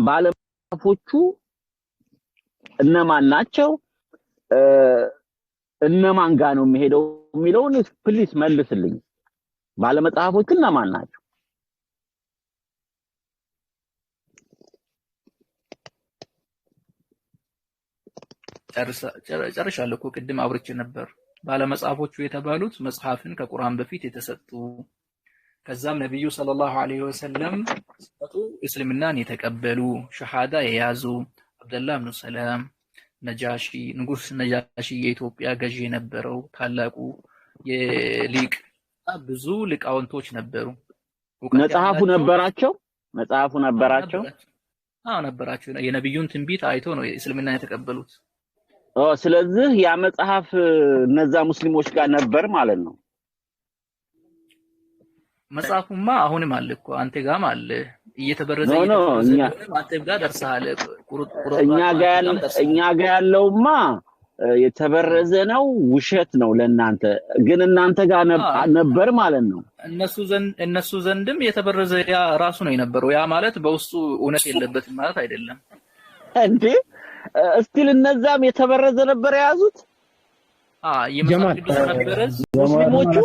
ባለመጽሐፎቹ እነማን ናቸው? እነማን ጋር ነው የሚሄደው የሚለውን ፕሊስ መልስልኝ። ባለመጽሐፎቹ እነማን ናቸው? ጨርሻለሁ እኮ ቅድም አውርቼ ነበር። ባለመጽሐፎቹ የተባሉት መጽሐፍን ከቁርአን በፊት የተሰጡ ከዛም ነብዩ ሰለላሁ ዐለይሂ ወሰለም ሲመጡ እስልምናን የተቀበሉ ሸሃዳ የያዙ አብደላህ ኢብኑ ሰላም ነጃሺ ንጉስ ነጃሺ የኢትዮጵያ ገዢ የነበረው ታላቁ የሊቅ ብዙ ሊቃውንቶች ነበሩ። መጽሐፉ ነበራቸው። ነበራቸው። የነብዩን ትንቢት አይቶ ነው እስልምናን የተቀበሉት። ስለዚህ ያ መጽሐፍ እነዛ ሙስሊሞች ጋር ነበር ማለት ነው። መጽሐፉማ አሁንም አለ እኮ አንተ ጋርም አለ እየተበረዘ አንተ ጋር ደርሰሃል። እኛ ጋር ያለውማ የተበረዘ ነው፣ ውሸት ነው ለእናንተ። ግን እናንተ ጋር ነበር ማለት ነው። እነሱ ዘንድም የተበረዘ ያ ራሱ ነው የነበረው። ያ ማለት በውስጡ እውነት የለበትም ማለት አይደለም እንዴ። እስቲል እነዛም የተበረዘ ነበር የያዙት። የመጽሐፍ ቅዱስ ነበረዝ ሙስሊሞቹ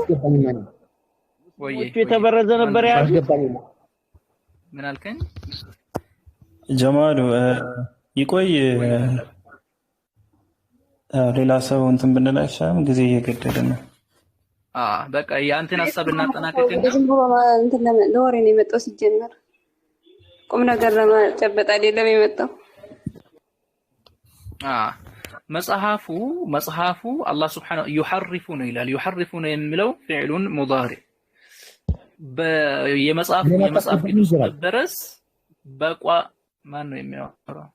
የተበረዘ ነበር የያዙት። ምን አልከኝ ጀማሉ? ይቆይ ሌላ ሰው እንትን ብንል አይሻልም? ጊዜ እየገደለ ነው። በቃ የአንተን ሐሳብ እናጠናቀቅና ዝም ብሎ እንትን ለወሬ ነው የመጣው። ሲጀመር ቁም ነገር ለማጨበጥ አይደለም የመጣው። መጽሐፉ አላህ Subhanahu ይحرፉ ነው ይላል። ይحرፉ ነው የሚለው ፊዕሉን ሙዳሪ የመጽሐፍ ቅዱስ በረስ በቋ ማን ነው የሚያወራው?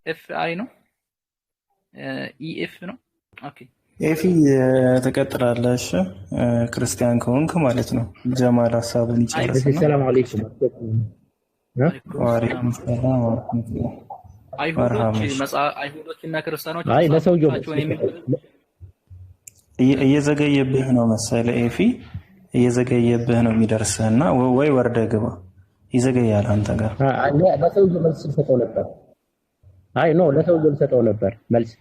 ኤፍ አይ ነው ኢኤፍ ነው። ኦኬ ኤፊ ተቀጥላለሽ ክርስቲያን ከሆንክ ማለት ነው። ጀማል ሐሳቡን ይጨርስ ነው። ሰላም አለይኩም። ወአለይኩም ሰላም ወራህመቱላህ። አይሁዶችና ክርስቲያኖች ለሰውየው እየዘገየብህ ነው መሰለህ ኤፊ፣ እየዘገየብህ ነው የሚደርስህና ወይ ወርደህ ግባ። ይዘገያል አንተ ጋር። ለሰውየው መልስ ልሰጠው ነበር። ለሰውየው ልሰጠው ነበር መልስ።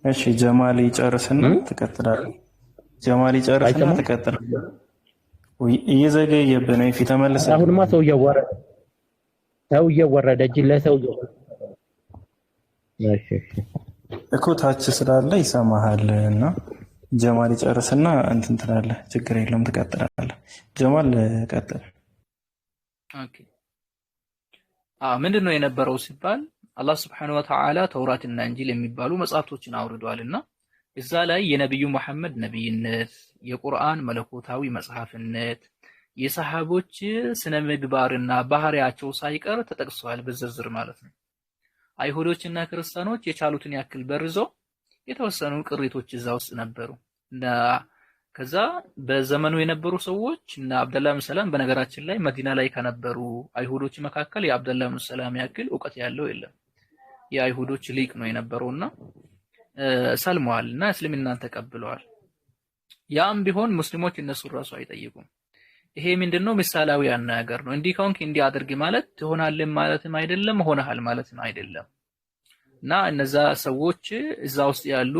እሺ ጀማል ይጨርስና ትቀጥላለህ። እየዘገየብህ ነው ኤፊ፣ ተመለሰ። አሁንማ ሰውየው ወረደ እንጂ ለሰውየው እኮ ታች ስላለ ይሰማሃል። እና ጀማል ይጨርስና እንትን ትላለህ። ችግር የለውም ትቀጥላለህ። ጀማል ቀጥል። ኦኬ ምንድነው የነበረው ሲባል አላህ Subhanahu Wa Ta'ala ተውራትና እንጂል የሚባሉ መጽሐፍቶችን አውርዷልና እዛ ላይ የነብዩ መሐመድ ነብይነት፣ የቁርአን መለኮታዊ መጽሐፍነት፣ የሰሃቦች ስነ ምግባርና ባህሪያቸው ሳይቀር ተጠቅሷል በዝርዝር ማለት ነው። አይሁዶችና ክርስቲያኖች የቻሉትን ያክል በርዘው የተወሰኑ ቅሪቶች እዛ ውስጥ ነበሩ። ከዛ በዘመኑ የነበሩ ሰዎች እና አብደላህ ኢብኑ ሰላም በነገራችን ላይ መዲና ላይ ከነበሩ አይሁዶች መካከል የአብደላህ ኢብኑ ሰላም ያክል ዕውቀት ያለው የለም። የአይሁዶች ሊቅ ነው የነበረውና ሰልመዋልና እስልምናን ተቀብለዋል። ያም ቢሆን ሙስሊሞች እነሱ ራሱ አይጠይቁም። ይሄ ምንድነው? ምሳሌያዊ አነጋገር ነው። እንዲህ ከሆንክ እንዲህ አድርግ ማለት ትሆናለህ ማለትም አይደለም፣ ሆነሃል ማለትም አይደለም። እና እነዛ ሰዎች እዛ ውስጥ ያሉ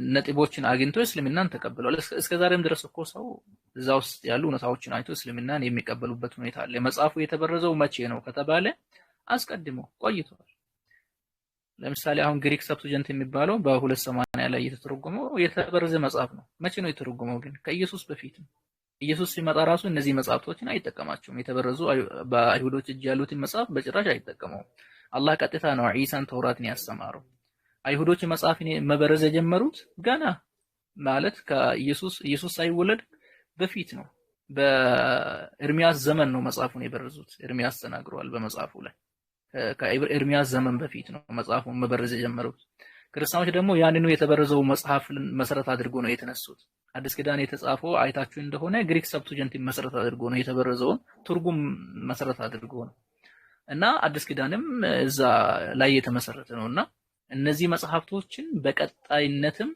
ነጥቦችን አግኝቶ እስልምናን ተቀብለዋል። እስከዛሬም ድረስ እኮ ሰው እዛ ውስጥ ያሉ እውነታዎችን አይቶ እስልምናን የሚቀበሉበት ሁኔታ አለ። መጽሐፉ የተበረዘው መቼ ነው ከተባለ አስቀድሞ ቆይቷል። ለምሳሌ አሁን ግሪክ ሰብስጀንት የሚባለው በ280 ላይ የተተረጎመው የተበረዘ መጽሐፍ ነው። መቼ ነው የተተረጎመው? ግን ከኢየሱስ በፊት ነው። ኢየሱስ ሲመጣ ራሱ እነዚህ መጽሐፍቶችን አይጠቀማቸውም። የተበረዙ በአይሁዶች እጅ ያሉትን መጽሐፍ በጭራሽ አይጠቀመውም። አላህ ቀጥታ ነው ዒሳን ተውራትን ያስተማረው። አይሁዶች መጽሐፍን መበረዝ የጀመሩት ገና ማለት ኢየሱስ ሳይወለድ በፊት ነው። በኤርሚያስ ዘመን ነው መጽሐፉን የበረዙት። ኤርሚያስ ተናግሯል በመጽሐፉ ላይ ከኤርሚያስ ዘመን በፊት ነው መጽሐፉን መበረዝ የጀመሩት። ክርስቲያኖች ደግሞ ያንኑ የተበረዘው መጽሐፍ መሰረት አድርጎ ነው የተነሱት። አዲስ ኪዳን የተጻፈው አይታችሁ እንደሆነ ግሪክ ሰብስጀንትን መሰረት አድርጎ ነው የተበረዘውን ትርጉም መሰረት አድርጎ ነው እና አዲስ ኪዳንም እዛ ላይ የተመሰረተ ነውና እነዚህ መጽሐፍቶችን በቀጣይነትም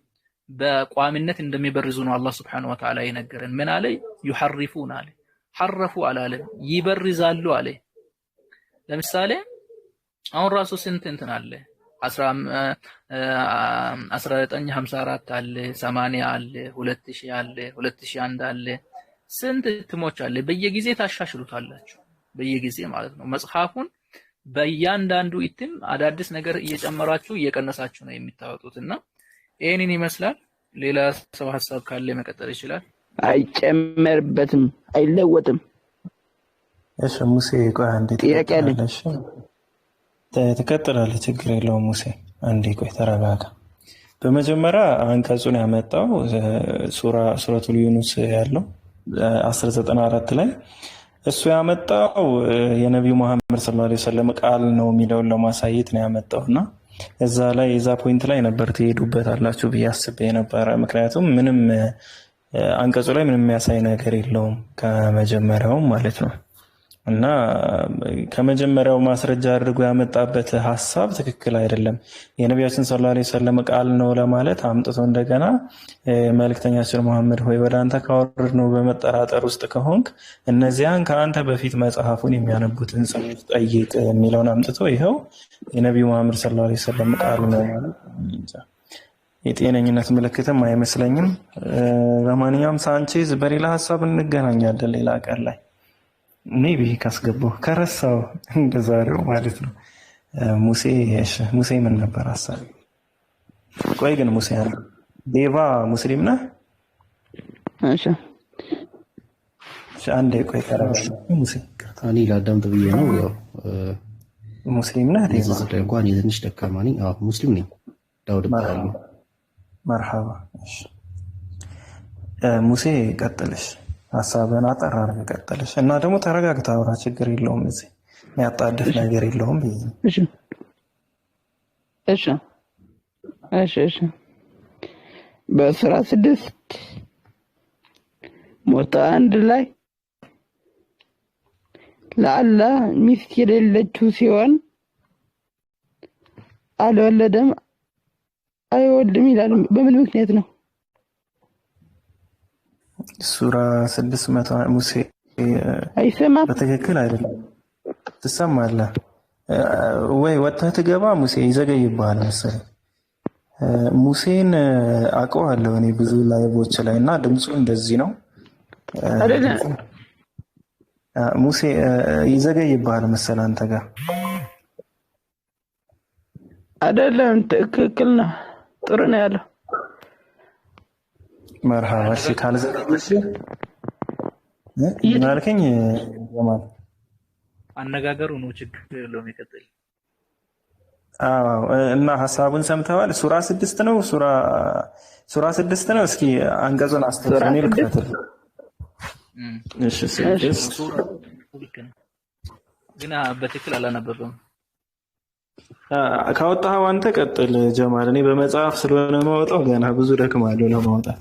በቋሚነት እንደሚበርዙ ነው አላህ Subhanahu Wa Ta'ala የነገረን። ምን አለ? ይحرፉን አለ። ሐረፉ አላለም ይበርዛሉ አለ። ለምሳሌ አሁን ራሱ ስንት እንትን አለ 1954 አለ 80 አለ 2000 አለ 2001 አለ ስንት እትሞች አለ። በየጊዜ ታሻሽሉታላችሁ በየጊዜ ማለት ነው። መጽሐፉን በእያንዳንዱ እትም አዳዲስ ነገር እየጨመራችሁ እየቀነሳችሁ ነው የምታወጡትና ይሄንን ይመስላል። ሌላ ሰው ሐሳብ ካለ መቀጠል ይችላል። አይጨመርበትም አይለወጥም። እሺ ሙሴ ቆይ አንዴ ትቀጥላለሽ። ትቀጥላለህ ችግር የለውም ሙሴ አንዴ ቆይ ተረጋጋ። በመጀመሪያ አንቀጹን ያመጣው ሱረቱል ዩኑስ ያለው 1094 ላይ እሱ ያመጣው የነብዩ መሐመድ ሰለላሁ ዐለይሂ ወሰለም ቃል ነው የሚለውን ለማሳየት ነው ያመጣውና እዛ ላይ እዛ ፖይንት ላይ ነበር ትሄዱበታላችሁ ብዬ አስቤ ነበረ። ምክንያቱም ምንም አንቀጹ ላይ ምንም የሚያሳይ ነገር የለውም ከመጀመሪያውም ማለት ነው። እና ከመጀመሪያው ማስረጃ አድርጎ ያመጣበት ሐሳብ ትክክል አይደለም። የነቢያችን ሰለላሁ ዐለይሂ ወሰለም ቃል ነው ለማለት አምጥቶ እንደገና መልእክተኛችን መሐመድ ሆይ ወደ አንተ ካወረድነው በመጠራጠር ውስጥ ከሆንክ እነዚያን ከአንተ በፊት መጽሐፉን የሚያነቡትን ሰዎች ጠይቅ የሚለውን አምጥቶ ይኸው የነቢዩ መሐመድ ሰለላሁ ዐለይሂ ወሰለም ቃል ነው ማለት የጤነኝነት ምልክትም አይመስለኝም። ለማንኛውም ሳንቼዝ በሌላ ሐሳብ እንገናኛለን ሌላ ቀን ላይ ሜቢ ካስገባው ከረሳው እንደዛሬው ማለት ነው። ሙሴ ምን ነበር ሐሳብ? ቆይ ግን ሙሴ አለ ዴቫ ሙስሊም ነህ? እሺ አንዴ ቆይ ተረጋጋ ሙሴ። እኔ ላዳምጥ ብዬ ነው። ሙስሊም ነህ? ዴቫ እንኳን የትንሽ ደካማ ነኝ። አዎ ሙስሊም ነኝ። ዳውድ እባላለሁ። መርሐባ። እሺ ሙሴ ቀጥልሽ ሐሳብህን አጠር አድርገህ ቀጥልሽ እና ደግሞ ተረጋግተህ አውራ ችግር የለውም። እዚህ የሚያጣድፍ ነገር የለውም። እሺ እሺ እሺ እሺ በ16 ሞታ አንድ ላይ ለአላህ ሚስት የሌለችው ሲሆን አልወለደም አይወልድም ይላል። በምን ምክንያት ነው? ሱራ 600 ሙሴ አይሰማም። በትክክል አይደለም። ትሰማለህ ወይ? ወጥተህ ትገባ ሙሴ ይዘገይብሃል መሰለኝ። ሙሴን አውቀዋለሁ እኔ ብዙ ላይቦች ላይ እና ድምፁ እንደዚህ ነው አይደለም። ሙሴ ይዘገይብሃል መሰለህ አንተ ጋር አይደለም። ትክክል ነው። ጥሩ ነው ያለው። መርሐባ። እሺ ካልዘገየሽ ምን አልከኝ? ጀማል አነጋገሩ ነው ችግር የለውም ይቀጥል። አዎ እና ሐሳቡን ሰምተዋል። ሱራ 6 ነው ሱራ 6 ነው። እስኪ አንቀጹን አስተካክለኝ ልከተል። እሺ ግን በትክክል አላነበበም። ካወጣኸው አንተ ቀጥል ጀማል። እኔ በመጽሐፍ ስለሆነ ማውጣው ገና ብዙ ደክማለሁ ለማውጣት።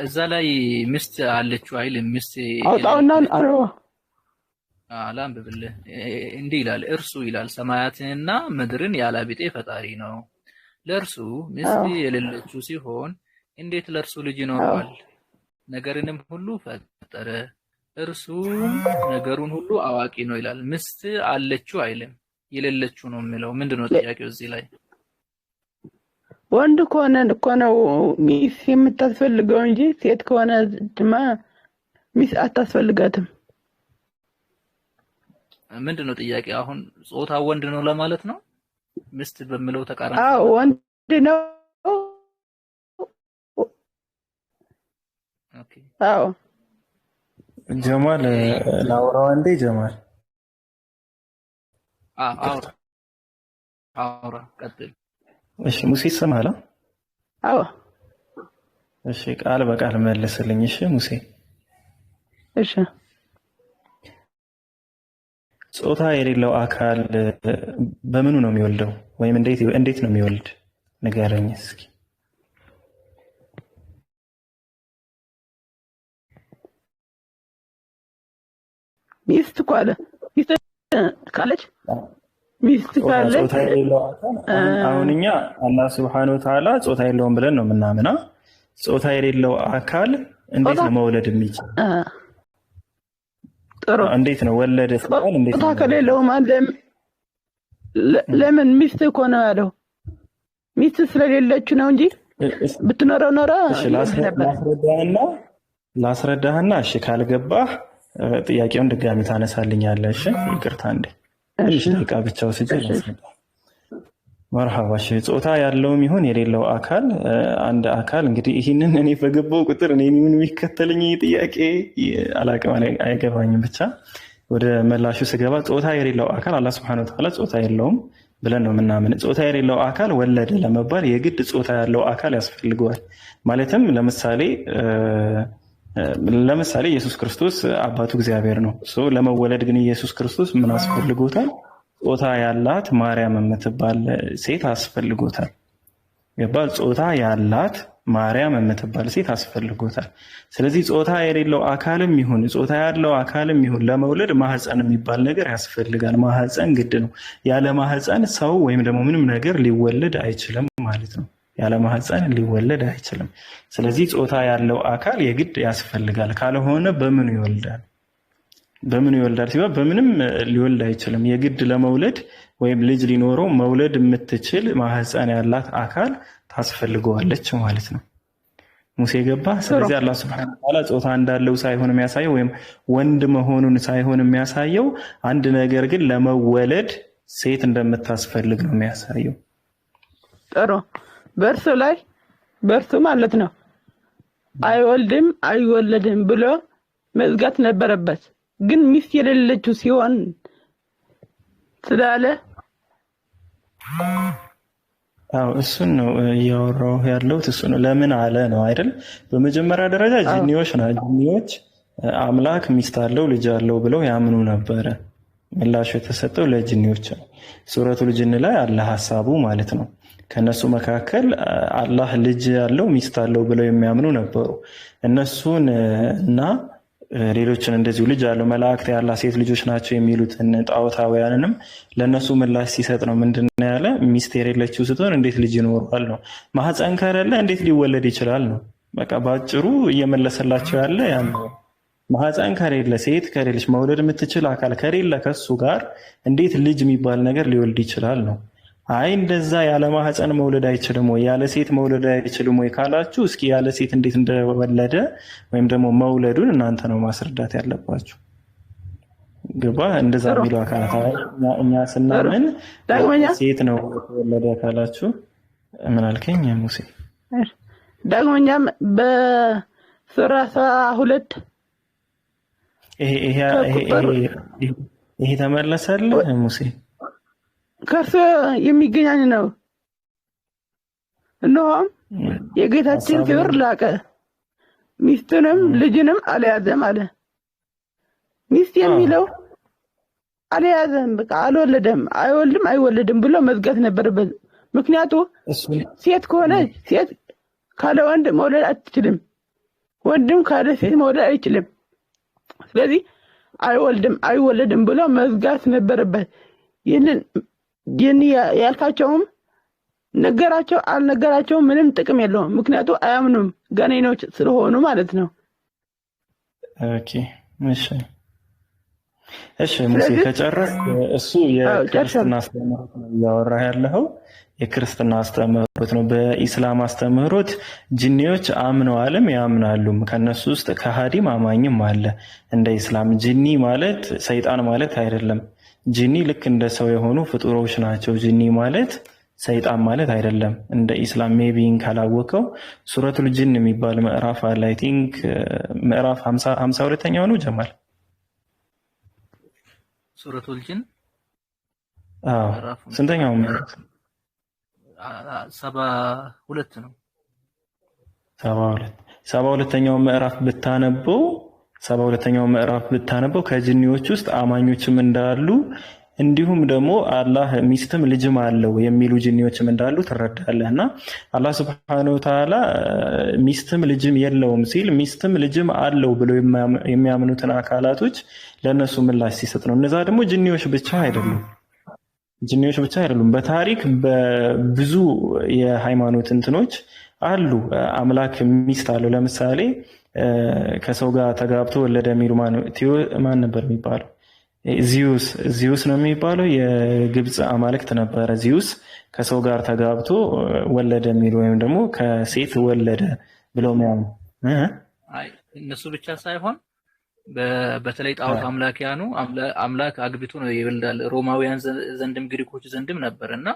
እዛ ላይ ሚስት አለችው አይልም? ሚስት አውጣውና ላንብብልህ። እንዲህ ይላል፣ እርሱ ይላል ሰማያትንና ምድርን ያላቢጤ ፈጣሪ ነው። ለእርሱ ሚስት የሌለችው ሲሆን እንዴት ለእርሱ ልጅ ይኖረዋል? ነገርንም ሁሉ ፈጠረ፣ እርሱ ነገሩን ሁሉ አዋቂ ነው ይላል። ሚስት አለችው አይልም፣ የሌለችው ነው የሚለው። ምንድነው ጥያቄው እዚህ ላይ? ወንድ ከሆነ እኮ ነው ሚስት የምታስፈልገው እንጂ ሴት ከሆነ ድማ ሚስት አታስፈልጋትም። ምንድነው ጥያቄ? አሁን ጾታ ወንድ ነው ለማለት ነው? ሚስት በሚለው ተቃራኒ? አዎ ወንድ ነው። ኦኬ አዎ ጀማል ላውራው አንዴ ጀማል። አውራ ቀጥል። እሺ ሙሴ ይሰማሃል? አዎ እሺ ቃል በቃል መልስልኝ። እሺ ሙሴ እሺ ጾታ የሌለው አካል በምኑ ነው የሚወልደው? ወይም እንዴት ነው የሚወልድ? ንገረኝ እስኪ። ሚስት ካለች ሚስት ካለች ጾታ የሌለው አካል አሁን እኛ አላህ Subhanahu Wa Ta'ala ጾታ የለውም ብለን ነው የምናምነው። ጾታ የሌለው አካል እንዴት ነው መውለድ የሚችል? ጥሩ እንዴት ነው ወለደ ሲባል እንዴት ነው ከሌለው ማለት ለምን ሚስት እኮ ነው ያለው ሚስት ስለሌለች ነው እንጂ ብትኖረው ኖረ ላስረዳህና እሺ ካልገባህ ጥያቄውን ድጋሚ ታነሳልኛለህ እሺ ይቅርታ እንዴ እሺ ደቂቃ ብቻ ወስጄ ላስረዳ መርሐባ እሺ ጾታ ያለውም ይሁን የሌለው አካል አንድ አካል እንግዲህ ይህንን እኔ በገባው ቁጥር እኔ ምን የሚከተለኝ ጥያቄ አላውቅም አይገባኝም ብቻ ወደ መላሹ ስገባ ጾታ የሌለው አካል አላህ Subhanahu Wa Ta'ala ጾታ የለውም ብለን ነው ምናምን ጾታ የሌለው አካል ወለደ ለመባል የግድ ጾታ ያለው አካል ያስፈልገዋል ማለትም ለምሳሌ ኢየሱስ ክርስቶስ አባቱ እግዚአብሔር ነው ለመወለድ ግን ኢየሱስ ክርስቶስ ምን አስፈልጎታል ጾታ ያላት ማርያም የምትባል ሴት አስፈልጎታል ይባል ጾታ ያላት ማርያም የምትባል ሴት አስፈልጎታል ስለዚህ ጾታ የሌለው አካልም ይሁን ጾታ ያለው አካልም ይሁን ለመውለድ ማህፀን የሚባል ነገር ያስፈልጋል ማህፀን ግድ ነው ያለ ማህፀን ሰው ወይም ደግሞ ምንም ነገር ሊወለድ አይችልም ማለት ነው ያለ ማህፀን ሊወለድ አይችልም ስለዚህ ጾታ ያለው አካል የግድ ያስፈልጋል ካልሆነ በምን ይወልዳል ሲባል በምንም ሊወልድ አይችልም የግድ ለመውለድ ወይም ልጅ ሊኖረው መውለድ የምትችል ማህፀን ያላት አካል ታስፈልገዋለች ማለት ነው ሙሴ ገባ ስለዚህ አላህ Subhanahu Wa Ta'ala ጾታ እንዳለው ሳይሆን የሚያሳየው ወይም ወንድ መሆኑን ሳይሆን የሚያሳየው አንድ ነገር ግን ለመወለድ ሴት እንደምታስፈልግ ነው የሚያሳየው ጥሩ በርሱ ማለት ነው አይወልድም አይወለድም ብሎ መዝጋት ነበረበት ግን ሚስት የሌለችው ሲሆን ስላለ እሱን ነው ያወራው ያለው እሱ ነው ለምን አለ ነው አይደል በመጀመሪያ ደረጃ ጂኒዎች አምላክ ሚስት አለው ልጅ አለው ብለው ያምኑ ነበር ምላሽ የተሰጠው ለጂኒዎች ነው ሱረቱል ጂን ላይ አለ ሐሳቡ ማለት ነው ከነሱ መካከል አላህ ልጅ ያለው ሚስት አለው ብለው የሚያምኑ ነበሩ እነሱን እና ሌሎችን እንደዚሁ ልጅ አለው መላእክት ያላ ሴት ልጆች ናቸው የሚሉትን ጣዖታውያንንም ለነሱ ምላሽ ሲሰጥ ነው ምንድነው ያለ ሚስት የሌለችው ስትሆን እንዴት ልጅ ይኖራል ነው ማህፀን ከሌለ እንዴት ሊወለድ ይችላል ነው በቃ ባጭሩ እየመለሰላቸው ያለ ያን ማህፀን ከሌለ ሴት ከሌለች መውለድ የምትችል አካል ከሌለ ከሱ ጋር እንዴት ልጅ የሚባል ነገር ሊወልድ ይችላል ነው አይ እንደዛ ያለ ማህፀን መውለድ አይችልም ወይ ያለ ሴት መውለድ አይችልም ወይ ካላችሁ እስኪ ያለ ሴት እንዴት እንደወለደ ወይም ደግሞ መውለዱን እናንተ ነው ማስረዳት ያለባችሁ ገባ እንደዛ ቢሉ አካላት እኛ ስናምን ሴት ነው የተወለደ ካላችሁ ምን አልከኝ ሙሴ ዳግመኛም በሱራ 2 ይሄ ተመለሰልህ ሙሴ ከርሱ የሚገናኝ ነው እነሆም የጌታችን ክብር ላቀ ሚስትንም ልጅንም አልያዘም አለ ሚስት የሚለው አልያዘም በቃ አልወለደም አይወልድም አይወለድም ብሎ መዝጋት ነበረበት ምክንያቱም ሴት ከሆነ ሴት ካለ ወንድ መውለድ አትችልም ወንድም ካለ ሴት መውለድ አይችልም ስለዚህ አይወልድም አይወለድም ብሎ መዝጋት ነበረበት ይህንን ያልካቸውም ነገራቸው አልነገራቸው ምንም ጥቅም የለውም ምክንያቱም አያምኑም ጋኔኖች ስለሆኑ ማለት ነው ኦኬ እሺ ሙሴ ከጨረስ እሱ የክርስትና አስተምህሮት ነው ያወራ ያለው የክርስትና አስተምህሮት ነው በኢስላም አስተምህሮት ጂኒዎች አምነዋልም ያምናሉም ከነሱ ውስጥ ከሃዲም አማኝም አለ እንደ ኢስላም ጂኒ ማለት ሰይጣን ማለት አይደለም ጂኒ ልክ እንደ ሰው የሆኑ ፍጡሮች ናቸው ጂኒ ማለት ሰይጣን ማለት አይደለም እንደ ኢስላም ሜቢን ካላወቀው ሱረቱል ጂን የሚባል ምዕራፍ አለ አይ ቲንክ ምዕራፍ 52ኛው ነው ጀማል ሱረቱል ጂን ስንተኛው ምዕራፍ 72 ነው 72ኛው ምዕራፍ ብታነበው ከጂኒዎች ውስጥ አማኞችም እንዳሉ እንዲሁም ደግሞ አላህ ሚስትም ልጅም አለው የሚሉ ጂኒዎችም እንዳሉ ትረዳለህና አላህ Subhanahu Wa Ta'ala ሚስትም ልጅም የለውም ሲል ሚስትም ልጅም አለው ብለው የሚያምኑትን አካላቶች ለነሱ ምላሽ ሲሰጥ ነው እነዛ ደግሞ ጂኒዎች ብቻ አይደሉም በታሪክ በብዙ የሃይማኖት እንትኖች አሉ አምላክ ሚስት አለው ለምሳሌ ከሰው ጋር ተጋብቶ ወለደ የሚሉ ማን ነበር የሚባለው? ዚዩስ ነው የሚባለው። የግብፅ አማልክት ነበረ። ዚዩስ ከሰው ጋር ተጋብቶ ወለደ የሚሉ ወይም ደግሞ ከሴት ወለደ ብለው የሚያምኑ እነሱ ብቻ ሳይሆን በተለይ ጣዖት አምላኪያኑ አምላክ አግብቶ ነው ይወልዳል። ሮማውያን ዘንድም ግሪኮች ዘንድም ነበርና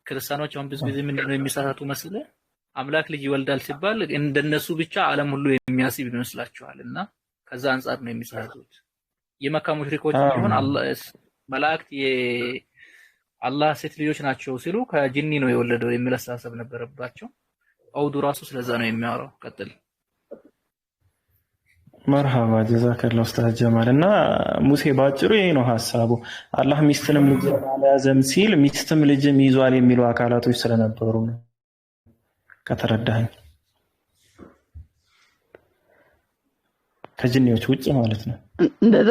ክርስቲያኖች አሁን ብዙ ጊዜ ምንድነው የሚሳሳቱ መስለ አምላክ ልጅ ይወልዳል ሲባል እንደነሱ ብቻ ዓለም ሁሉ የሚያስብ ይመስላችኋልና ከዛ አንፃር ነው የሚሳሳቱት። የመካ ሙሽሪኮች ቢሆን መላእክት የአላህ ሴት ልጆች ናቸው ሲሉ ከጂኒ ነው የወለደው የሚል አስተሳሰብ ነበረባቸው። አውዱ ራሱ ስለዛ ነው የሚያወራው። ቀጥል። መርሃባ ጀዛከላሁ ኡስታዝ ጀማል። እና ሙሴ ባጭሩ ይሄ ነው ሐሳቡ። አላህ ሚስትንም ልጅ አልያዘም ሲል ሚስትም ልጅም ይዟል የሚሉ አካላቶች ስለነበሩ ነው። ከተረዳኸኝ ከጂኒዎች ውጭ ማለት ነው። እንደዛ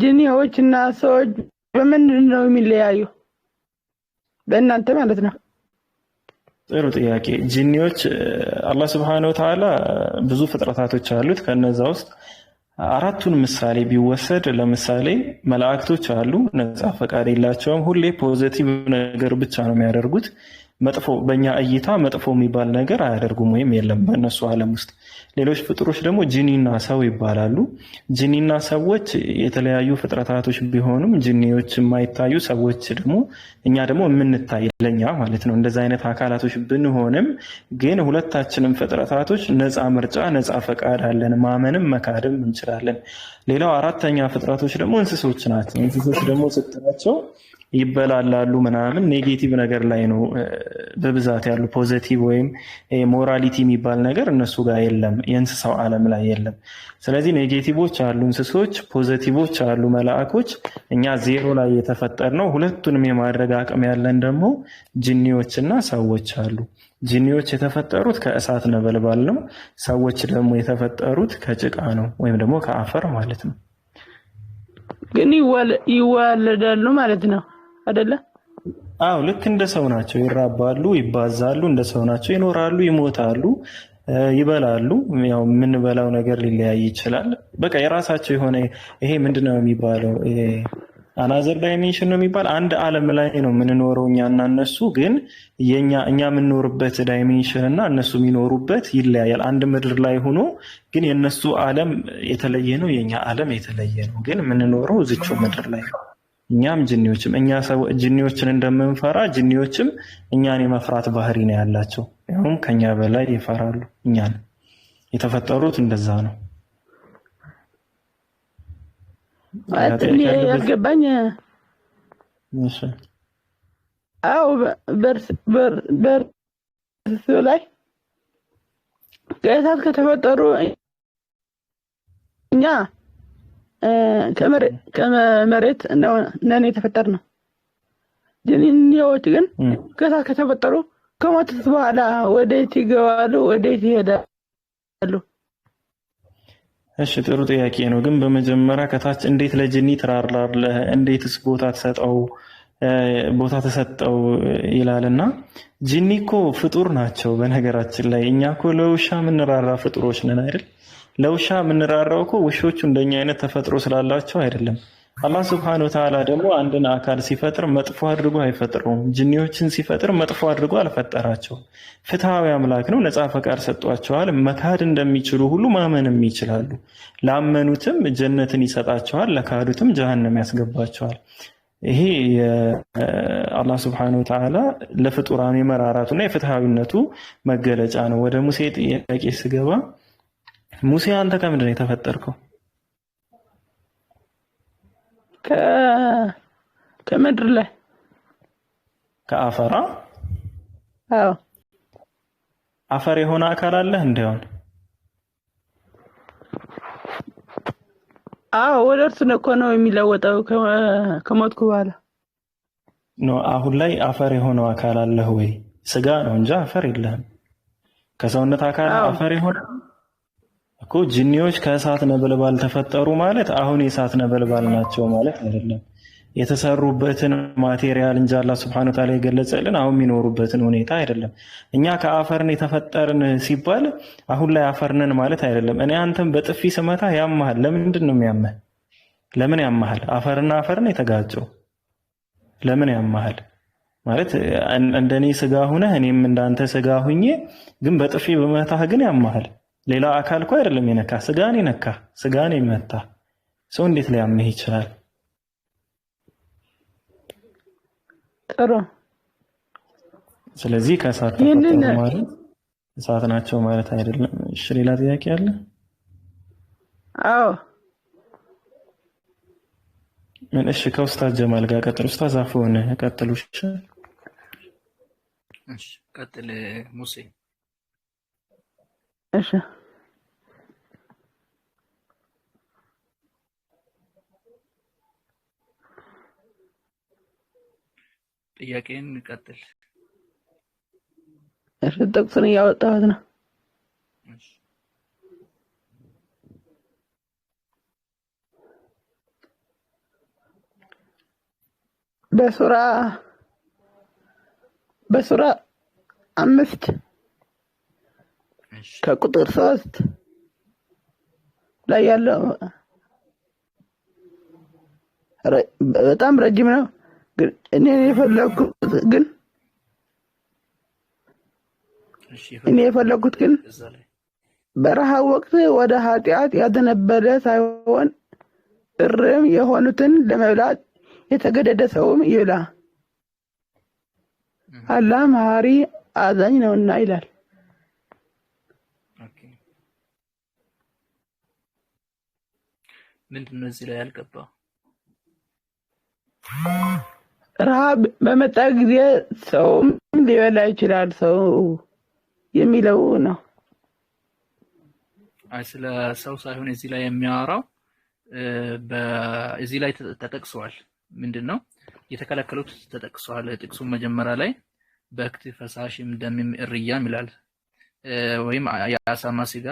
ጂኒዎችና ሰዎች በምንድን ነው የሚለያዩ? በእናንተ ማለት ነው። ጥሩ ጥያቄ። ጂኒዎች አላህ Subhanahu Wa Ta'ala ብዙ ፍጥረታቶች አሉት። ከነዛ ውስጥ አራቱን ምሳሌ ቢወሰድ ለምሳሌ መላእክቶች አሉ፣ ነፃ ፈቃድ የላቸውም። ሁሌ ፖዚቲቭ ነገር ብቻ ነው የሚያደርጉት። መጥፎ በእኛ እይታ መጥፎ የሚባል ነገር አያደርጉም ወይም የለም በእነሱ ዓለም ውስጥ። ሌሎች ፍጡሮች ደግሞ ጂኒና ሰው ይባላሉ። ጂኒና ሰዎች የተለያዩ ፍጥረታቶች ቢሆኑም ጂኒዎች የማይታዩ ሰዎች ደግሞ እኛ ደግሞ የምንታይ ለኛ ማለት ነው። እንደዛ አይነት አካላቶች ብንሆንም ግን ሁለታችንም ፍጥረታቶች ነፃ ምርጫ ነፃ ፈቃድ አለን። ማመንም መካድም እንችላለን። ሌላው አራተኛ ፍጥረቶች ደግሞ እንስሶች ናቸው። እንስሶች ደግሞ ስትላቸው ይበላላሉ ምናምን ኔጌቲቭ ነገር ላይ ነው በብዛት ያሉ። ፖዚቲቭ ወይም ሞራሊቲ የሚባል ነገር እነሱ ጋር የለም፣ የእንስሳው ዓለም ላይ የለም። ስለዚህ ኔጌቲቮች አሉ እንስሶች፣ ፖዚቲቮች አሉ መላእኮች። እኛ ዜሮ ላይ የተፈጠርነው ሁለቱንም የማድረግ አቅም ያለን ደግሞ ጂኒዎችና ሰዎች አሉ። ጂኒዎች የተፈጠሩት ከእሳት ነበልባል ነው። ሰዎች ደግሞ የተፈጠሩት ከጭቃ ነው ወይም ደግሞ ከአፈር ማለት ነው። ግን ይዋለዳሉ ማለት ነው አይደለ? አዎ ልክ እንደ ሰው ናቸው። ይራባሉ፣ ይባዛሉ፣ እንደ ሰው ናቸው። ይኖራሉ፣ ይሞታሉ፣ ይበላሉ። ያው የምንበላው ነገር ሊለያይ ይችላል። በቃ የራሳቸው የሆነ ይሄ ምንድነው የሚባለው አናዘር ዳይሜንሽን ነው የሚባል አንድ ዓለም ላይ ነው የምንኖረው እኛና እነሱ። ግን እኛ የምንኖርበት ዳይሜንሽን እና እነሱ የሚኖሩበት ይለያያል። አንድ ምድር ላይ ሆኖ ግን የነሱ ዓለም የተለየ ነው፣ የኛ ዓለም የተለየ ነው። ግን የምንኖረው እዚቹ ምድር ላይ ነው። እኛም ጂኒዎችም እኛ ጂኒዎችን እንደምንፈራ ጂኒዎችም እኛን የመፍራት ባህሪ ነው ያላቸው። ያውም ከኛ በላይ ይፈራሉ እኛን። የተፈጠሩት እንደዛ ነው። አጥኒ ያልገባኝ እሺ። አው በርስ ላይ ከእሳት ከተፈጠሩ እኛ ከመሬት ነን የተፈጠርነው። ጂኒዎች ግን ከእሳት ከተፈጠሩ ከሞቱት በኋላ ወዴት ይገባሉ? ወዴት ይሄዳሉ? እሺ ጥሩ ጥያቄ ነው። ግን በመጀመሪያ ከታች እንዴት ለጂኒ ትራራለህ? እንዴትስ ቦታ ተሰጠው ይላልና ጂኒ እኮ ፍጡር ናቸው። በነገራችን ላይ እኛ እኮ ለውሻ የምንራራ ፍጡሮች ነን አይደል? ለውሻ የምንራራው እኮ ውሾቹ እንደኛ አይነት ተፈጥሮ ስላላቸው አይደለም። አላህ Subhanahu Wa Ta'ala ደግሞ አንድን አካል ሲፈጥር መጥፎ አድርጎ አይፈጥረውም። ጂኒዎችን ሲፈጥር መጥፎ አድርጎ አልፈጠራቸውም። ፍትሃዊ አምላክ ነው። ነፃ ፈቃድ ሰጥቷቸዋል። መካድ እንደሚችሉ ሁሉ ማመንም ይችላሉ። ላመኑትም ጀነትን ይሰጣቸዋል፣ ለካዱትም ጀሃነም ያስገባቸዋል። ይሄ የአላህ Subhanahu Wa Ta'ala ለፍጡራን የመራራቱና የፍትሃዊነቱ መገለጫ ነው። ወደ ሙሴ ጥያቄ ስገባ ሙሴ አንተ ከምንድን ነው የተፈጠርከው? ከምድር ላይ ከአፈራ? አዎ። አፈር የሆነ አካል አለህ እንደሆነ? አዎ ወደ እርሱ ነው የሚለወጠው ከሞትኩ በኋላ ነው። አሁን ላይ አፈር የሆነው አካል አለህ ወይ? ስጋ ነው እንጂ አፈር የለህም። ከሰውነት አካል አፈር የሆነ እኮ ጂኒዎች ከእሳት ነበልባል ተፈጠሩ ማለት አሁን የእሳት ነበልባል ናቸው ማለት አይደለም። የተሰሩበትን ማቴሪያል እንጂ አላህ ሱብሓነሁ ወተዓላ የገለጸልን አሁን የሚኖሩበትን ሁኔታ አይደለም። እኛ ከአፈርን የተፈጠርን ሲባል አሁን ላይ አፈርነን ማለት አይደለም። እኔ አንተን በጥፊ ስመታ ያመሃል። ለምንድን ነው የሚያመህ? ለምን ያመሃል? አፈርና አፈርን የተጋጨው ለምን ያመሃል? ማለት እንደኔ ስጋ ሁነህ እኔም እንዳንተ ስጋ ሁኜ ግን በጥፊ በመታህ ግን ያመሃል። ሌላ አካል እኮ አይደለም የነካ፣ ስጋን የነካ ስጋን የመታ ሰው እንዴት ሊያምህ ይችላል? ጥሩ። ስለዚህ ከእሳት ተፈጠሩ ማለት እሳት ናቸው ማለት አይደለም። እሺ ሌላ ጥያቄ አለ? አዎ እሺ ከኡስታዝ ጀማል ጋር ቀጥሉ። ኡስታዝ አፎን ቀጥሉ። እሺ ቀጥል ሙሴ። እሺ ጥያቄን ቀጥል። እሺ ጥቅሱን እያወጣሁት ነው። እሺ በሱራ 5 ከቁጥር 3 ላይ ያለው በጣም ረጅም ነው። ግን እኔ የፈለኩት ግን በረሃብ ወቅት ወደ ኃጢአት ያዘነበለ ሳይሆን እርም የሆኑትን ለመብላት የተገደደ ሰውም ይብላ፣ አላህ መሐሪ አዛኝ ነውና ይላል። ኦኬ ምንድነው እዚህ ላይ ያልገባው? ረሃብ በመጣ ጊዜ ሰውም ሊበላ ይችላል ሰው የሚለው ነው። አይ ስለ ሰው ሳይሆን እዚህ ላይ የሚያወራው በዚህ ላይ ተጠቅሷል። ምንድነው የተከለከሉት ተጠቅሷል። ጥቅሱን መጀመሪያ ላይ በክት ፈሳሽም ደምም እርያም ይላል። ወይም የአሳማ ስጋ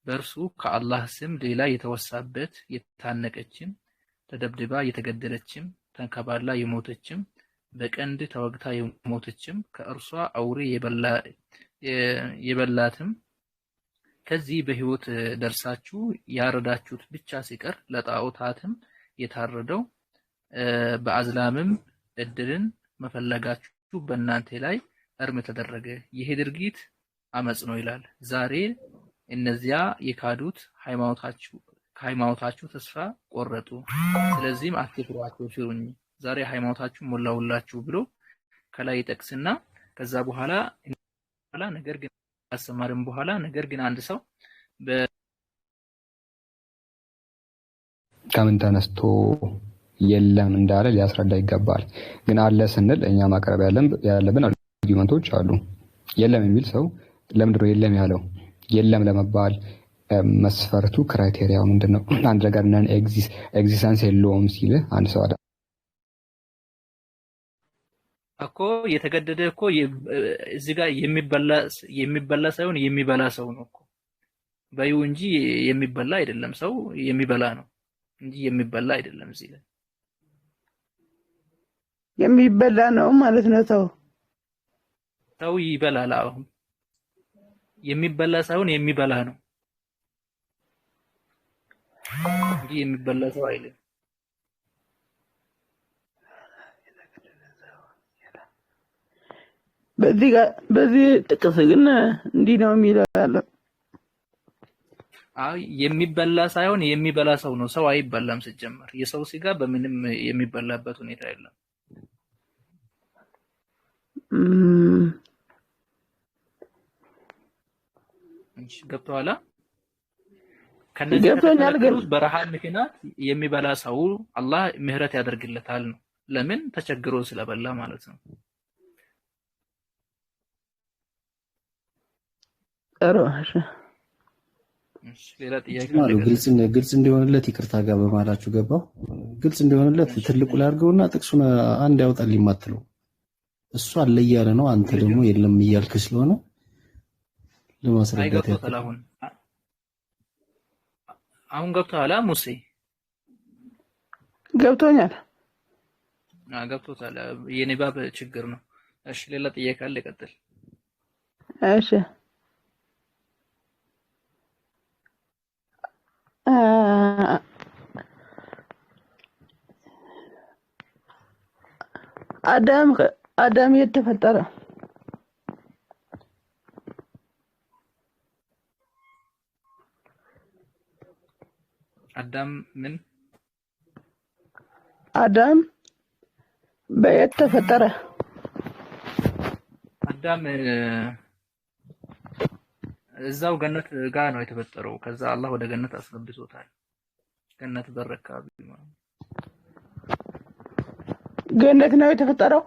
በእርሱ ከአላህ ስም ሌላ የተወሳበት የታነቀችም ተደብድባ የተገደለችም ተንከባላ የሞተችም በቀንድ ተወግታ የሞተችም ከእርሷ አውሬ የበላትም ከዚህ በህይወት ደርሳችሁ ያረዳችሁት ብቻ ሲቀር ለጣዖታትም የታረደው በአዝላምም እድልን መፈለጋችሁ በእናንተ ላይ እርም ተደረገ። ይሄ ድርጊት አመጽ ነው ይላል። ዛሬ እነዚያ የካዱት ሃይማኖታችሁ ተስፋ ቆረጡ። ስለዚህም አትፍሯቸው፣ ፍሩኝ፣ ዛሬ ሃይማኖታችሁ ሞላውላችሁ ብሎ ከላይ ይጠቅስና ከዛ በኋላ ነገር ግን አሰማርም በኋላ ነገር ግን አንድ ሰው ከምን ተነስቶ የለም እንዳለ ሊያስረዳ ይገባል። ግን አለ ስንል እኛ ማቅረብ ያለብን አርጊውመንቶች አሉ። የለም የሚል ሰው ለምንድነው የለም ያለው? የለም ለመባል መስፈርቱ ክራይቴሪያው ምንድነው? አንድ ነገር ነን ኤግዚስተንስ የለውም ሲል አንድ ሰው እኮ የተገደደ እኮ እዚህ ጋር የሚበላ ሳይሆን የሚበላ ሰው ነው እኮ በዩ እንጂ የሚበላ አይደለም። ሰው የሚበላ ነው እንጂ የሚበላ አይደለም። እዚህ ላይ የሚበላ ነው ማለት ነው። ሰው ይበላል። አሁን የሚበላ ሳይሆን የሚበላ ነው እንጂ የሚበላ ሰው አይደለም። በዚህ ጥቅስ ግን እንዲህ ነው የሚለው ያለው። አይ የሚበላ ሳይሆን የሚበላ ሰው ነው። ሰው አይበላም ሲጀመር። የሰው ስጋ በምንም የሚበላበት ሁኔታ የለም። እሺ ገብቶሃል? ከነዚህ በረሃብ ምክንያት የሚበላ ሰው አላህ ምህረት ያደርግለታል ነው። ለምን? ተቸግሮ ስለበላ ማለት ነው። ሌላ ጥያቄ ግልጽ እንዲሆንለት ይቅርታ ጋር በማላችሁ ገባው። ግልጽ እንዲሆንለት ትልቁ ላድርገውና ጥቅሱን አንድ ያውጣልኝ የማትለው እሱ አለ እያለ ነው። አንተ ደግሞ የለም እያልክ ስለሆነ ለማስረዳት አሁን ገብቶሃል ሙሴ? ገብቶኛል። ገብቶታል። የንባብ ችግር ነው። እሺ ሌላ ጥያቄ አለ? ይቀጥል። እሺ አዳም የት ተፈጠረ? አዳም ምን? አዳም በየት ተፈጠረ? አዳም እዛው ገነት ጋር ነው የተፈጠረው። ከዛ አላህ ወደ ገነት አስገብቶታል። ገነት በር አካባቢ ማለት ነው። ገነት ነው የተፈጠረው?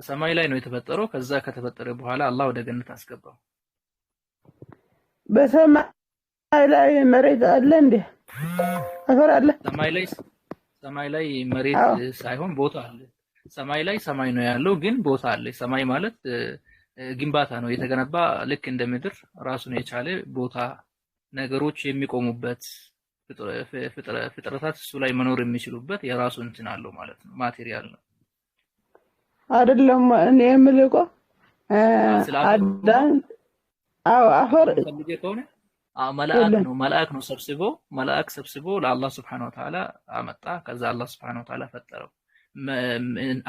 ሰማይ ላይ ነው የተፈጠረው። ከዛ ከተፈጠረ በኋላ አላህ ወደ ገነት አስገባው። በሰማይ ላይ መሬት አለ እንዴ? አፈር አለ? ሰማይ ላይ መሬት ሳይሆን ቦታ አለ። ሰማይ ላይ ሰማይ ነው ያለው፣ ግን ቦታ አለ። ሰማይ ማለት ግንባታ ነው የተገነባ፣ ልክ እንደ ምድር ራሱን የቻለ ቦታ፣ ነገሮች የሚቆሙበት፣ ፍጥረታት እሱ ላይ መኖር የሚችሉበት የራሱ እንትን አለው ማለት ነው። ማቴሪያል ነው አይደለም። እኔ የምልህ እኮ አዳም አፈር ከሆነ መልአክ ነው ሰብስቦ ለአላህ Subhanahu Wa Ta'ala አመጣ። ከዛ አላህ Subhanahu Wa Ta'ala ፈጠረው።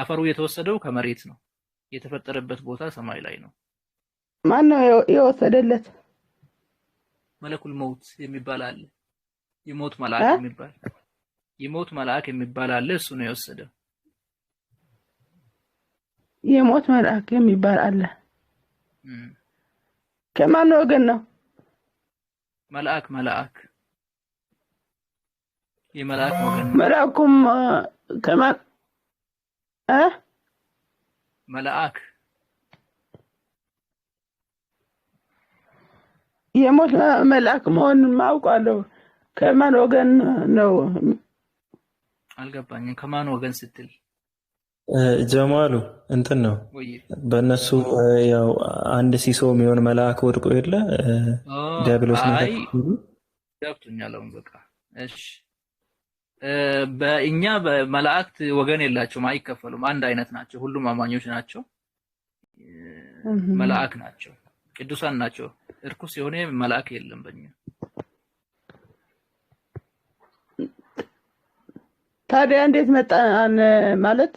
አፈሩ የተወሰደው ከመሬት ነው። የተፈጠረበት ቦታ ሰማይ ላይ ነው። ማን ነው የወሰደለት? መለኩል መውት የሚባል አለ። የሞት መልአክ የሚባል አለ። እሱ ነው የወሰደው። የሞት መልአክ የሚባል አለ። ከማን ወገን ነው? መልአክ የመልአክ ወገን። መልአኩም ከማን መልአክ የሞት መልአክ መሆኑን ማውቃለሁ። ከማን ወገን ነው? አልገባኝም። ከማን ወገን ስትል ጀማሉ እንትን ነው በእነሱ ያው አንድ ሲሶ የሚሆን መልአክ ወድቆ የለ ዲያብሎስ ነው። ገብቶኛል አሁን በቃ እሺ። በእኛ በመላእክት ወገን የላቸውም፣ አይከፈሉም። አንድ አይነት ናቸው። ሁሉም አማኞች ናቸው። መልአክ ናቸው፣ ቅዱሳን ናቸው። እርኩስ የሆነ መልአክ የለም በእኛ። ታዲያ እንዴት መጣን ማለት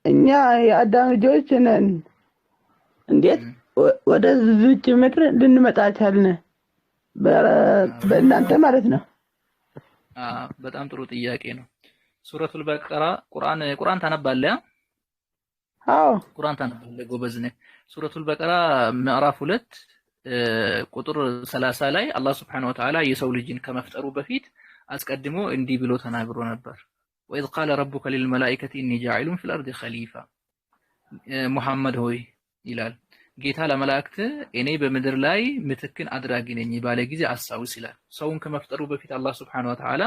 እኛ የአዳም ልጆች ነን። እንዴት ወደ ዝች ምድር ልንመጣ ቻልን? በእናንተ ማለት ነው። በጣም ጥሩ ጥያቄ ነው። ሱረቱል በቀራ ቁርአን ታነባለህ? አዎ ቁርአን ታነባለህ፣ ጎበዝ ነህ። ሱረቱል በቀራ ምዕራፍ 2 ቁጥር 30 ላይ አላህ Subhanahu Wa Ta'ala የሰው ልጅን ከመፍጠሩ በፊት አስቀድሞ እንዲህ ብሎ ተናግሮ ነበር። ወኢዝ ቃለ ረቡከ ሊልመላኢከቲ ኢኒ ጃዒሉን ፊል አርዲ ኸሊፋ። ሙሐመድ ሆይ ይላል ጌታ ለመላእክት እኔ በምድር ላይ ምትክን አድራጊ ነኝ ባለ ጊዜ አስታውስ ይላል። ሰውን ከመፍጠሩ በፊት አላህ Subhanahu Wa Ta'ala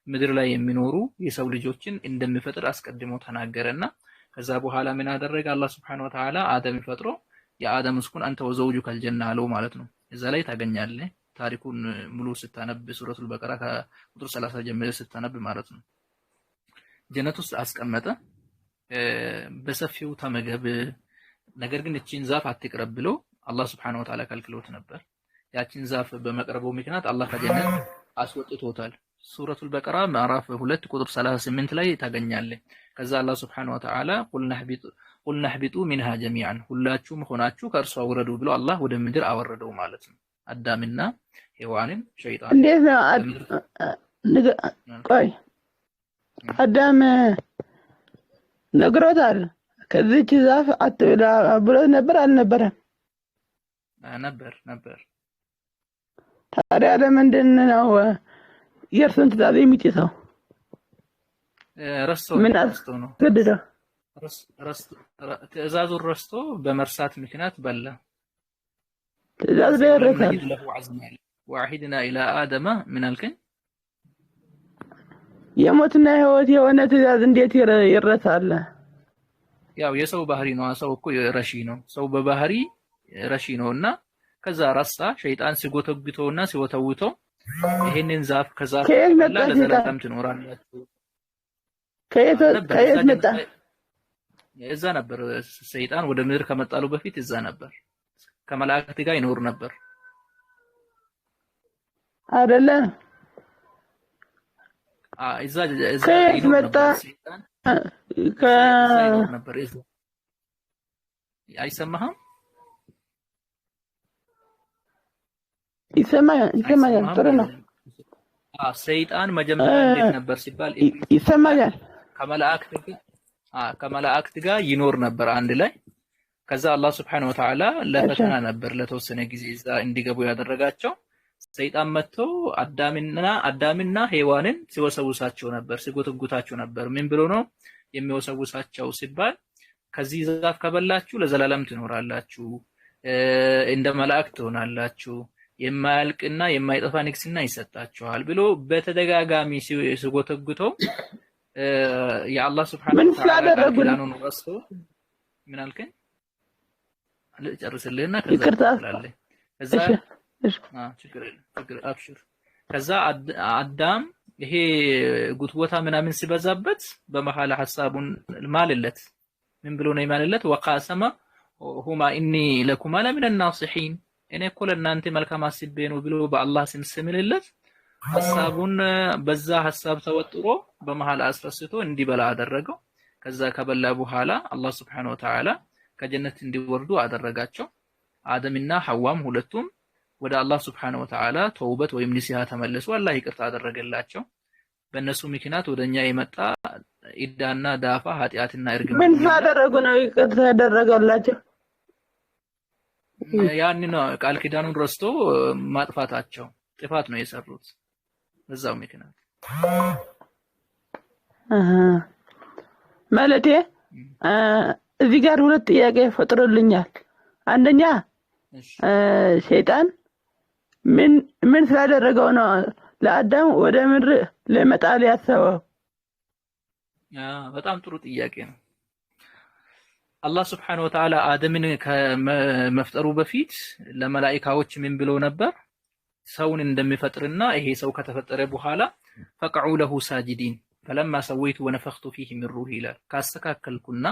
ምድር ላይ የሚኖሩ የሰው ልጆችን እንደሚፈጥር አስቀድሞ ተናገረና ከዛ በኋላ ምን አደረገ? አላህ Subhanahu Wa Ta'ala አደም ፈጥሮ የአደም እስኩን አንተ ወዘውጁከ አልጀና አለው ማለት ነው። እዛ ላይ ታገኛለህ ታሪኩን ሙሉ ስታነብ ሱረቱል በቀራ ከቁጥር 30 ጀምሮ ስታነብ ማለት ነው። ጀነት ውስጥ አስቀመጠ፣ በሰፊው ተመገብ፣ ነገር ግን እቺን ዛፍ አትቅረብ ብሎ አላህ Subhanahu Wa Ta'ala ከልክሎት ነበር። ያቺን ዛፍ በመቅረቡ ምክንያት አላህ ከጀነት አስወጥቶታል። ሱረቱል በቀራ ምዕራፍ 2 ቁጥር 38 ላይ ታገኛለህ። ከዛ አላህ Subhanahu Wa Ta'ala ቁልና ህቢጡ ሚንሃ ጀሚዓን፣ ሁላችሁም ሆናችሁ ከእርሷ ውረዱ ብሎ አላህ ወደ ምድር አወረደው ማለት ነው። አዳምና ሔዋንን ሸይጣን እንዴት ነው? ቆይ አዳም ነግሮታል ከዚህች ዛፍ አትብላ ብሎ ነበር አልነበረም? ነበር። ታዲያ ለምንድን ነው የእርሱን ትእዛዝ የሚጥሰው? ረስቶ ነው። ትእዛዙን ረስቶ በመርሳት ምክንያት በላ። ትእዛዝ ይረሳል። ወዐሂድና ኢላ አደመ ምን አልከኝ? የሞትና ህይወት የሆነ ትእዛዝ እንዴት ይረሳል? ያው የሰው ባህሪ ነው። ሰው እኮ ረሺ ነው። ሰው በባህሪ ረሺ ነውና ከዛ ረሳ። ሸይጣን ሲጎተጉተውና ሲወተውተው ይሄንን ዛፍ ከዛፍ ለዘላለም ትኖራላችሁ ከየት መጣ? እዛ ነበር ሰይጣን ወደ ምድር ከመጣሉ በፊት እዛ ነበር። ከመላእክት ጋር ይኖር ነበር አይደለ? እዛ ከየት መጣ? ነበር እዛ። አይሰማህም? ይሰማኛል። ጥሩ ነው። ሰይጣን መጀመሪያ እንዴት ነበር ሲባል ይሰማኛል። ከመላእክት ጋር ይኖር ነበር አንድ ላይ። ከዛ አላህ Subhanahu Wa Ta'ala ለፈተና ነበር ለተወሰነ ጊዜ እዛ እንዲገቡ ያደረጋቸው። ሰይጣን መጥቶ አዳምና ሔዋንን ሲወሰውሳቸው ነበር፣ ሲጎተጉታቸው ነበር። ምን ብሎ ነው የሚወሰውሳቸው ሲባል ከዚህ ዛፍ ከበላችሁ ለዘላለም ትኖራላችሁ፣ እንደ መላእክት ትሆናላችሁ፣ የማያልቅና የማይጠፋ ንግስና ይሰጣችኋል ብሎ በተደጋጋሚ ሲጎተጉተው የአላህ Subhanahu Wa Ta'ala ቃሉን ረስቶ ምን አልከኝ? ልጨርስልህና ከዛ ትላለህ። ከዛ ችግር አብሽር። ከዛ አዳም ይሄ ጉትወታ ምናምን ሲበዛበት በመሐላ ሐሳቡን ማለለት ምን ብሎ ነው የማለለት? ወቃሰማ ሁማ ኢኒ ለኩማ ለሚነ ናሲሒን እኔ እኮ ለእናንተ መልካም አስቤ ነው ብሎ በአላህ ስም ስምልለት ሐሳቡን በዛ ሐሳብ ተወጥሮ በመሐላ አስረስቶ እንዲበላ አደረገው። ከዛ ከበላ በኋላ አላህ Subhanahu Wa Ta'ala ከጀነት እንዲወርዱ አደረጋቸው። አደምና ሐዋም ሁለቱም ወደ አላህ Subhanahu Wa Ta'ala ተውበት ወይም ንስሐ ተመለሱ። አላህ ይቅርታ አደረገላቸው። በእነሱ ምክንያት ወደኛ የመጣ ኢዳና ዳፋ ኃጢአትና እርግማን ምን ሳደረጉ ነው ይቅርታ ያደረገላቸው? ያንን ቃል ኪዳኑን ረስቶ ማጥፋታቸው ጥፋት ነው የሰሩት በዛው ምክንያት። ማለቴ እዚህ ጋር ሁለት ጥያቄ ፈጥሮልኛል። አንደኛ ሰይጣን ምን ስላደረገው ነው ለአዳም ወደ ምድር ለመጣል ያሰበው? በጣም ጥሩ ጥያቄ ነው። አላህ Subhanahu Wa Ta'ala አደምን ከመፍጠሩ በፊት ለመላእክቶች ምን ብሎ ነበር? ሰውን እንደሚፈጥርና ይሄ ሰው ከተፈጠረ በኋላ ፈቅዑ ለሁ ሳጂዲን فلما سويت ونفخت فيه من روحي ይላል። ካስተካከልኩና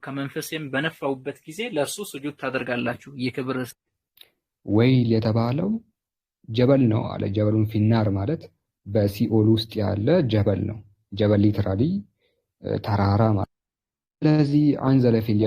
ከመንፈሴም በነፋውበት ጊዜ ለእርሱ ስጁድ ታደርጋላችሁ። የክብር ወይል የተባለው ጀበል ነው አለ። ጀበሉን ፊናር ማለት በሲኦል ውስጥ ያለ ጀበል ነው። ጀበል ሊትራሊ ተራራ ማለት። ስለዚህ አንዘለ ፊል